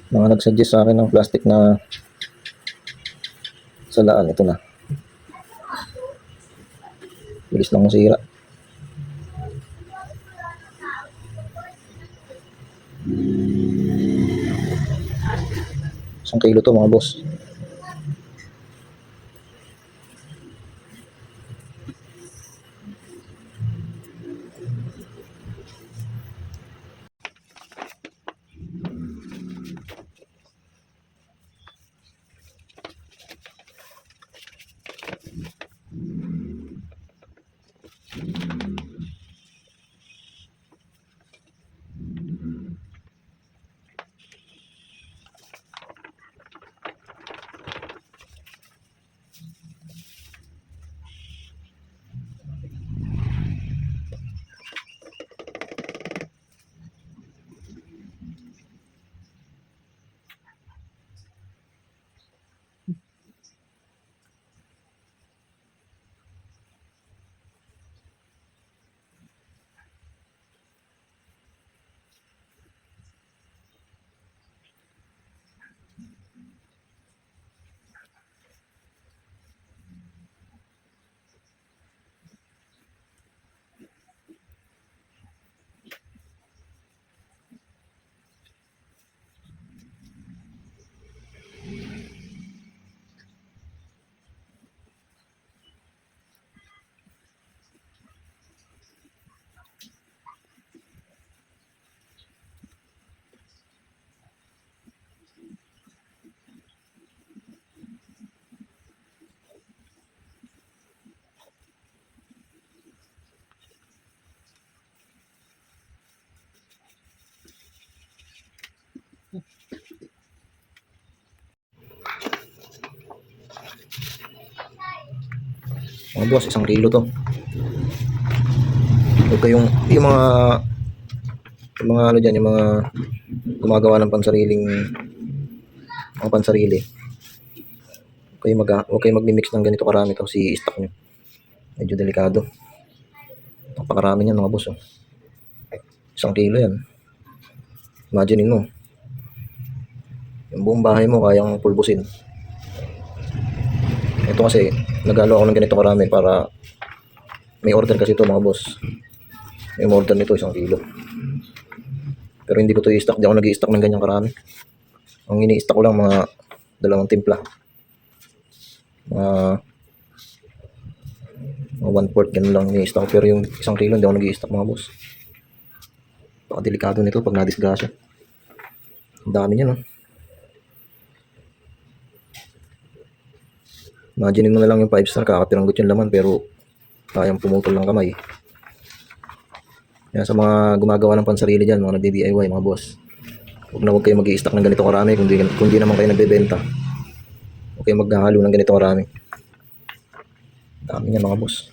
Mga nagsuggest sa akin ng plastic na salaan, ito na. Bilis lang masira. Isang kilo to mga boss. Mga boss, 1 kilo to. Huwag kayong, yung mga ano dyan, yung mga gumagawa ng pansarili. Huwag kayong magmi-mix ng ganito karami kasi i-stock nyo. Medyo delikado. Napakarami niyan mga boss. 1 kilo yan. Imagine mo, yung buong bahay mo kayang pulbusin. Ito kasi, nag-alo ako ng ganito karami para may order kasi ito mga boss. May order nito 1 kilo. Pero hindi ko to i-stock. Di ako nag-i-stock ng ganyang karami. Ang ini-stock ko lang mga 2 timpla. Mga 1/4 ganun lang ini-stock. Pero yung 1 kilo hindi ako nag-i-stock mga boss. Delikado nito pag nadisgrasya. Ang dami niya, no? Imagine mo na lang yung 5-star, kakapiranggot yung laman pero kayang pumutol ng kamay. Yan sa mga gumagawa ng pansarili dyan, mga nagdi-DIY mga boss. Huwag kayo mag-i-stock ng ganito karami kung di naman kayo nagbebenta. Huwag kayo maghahalo ng ganito karami. Dami niya mga boss.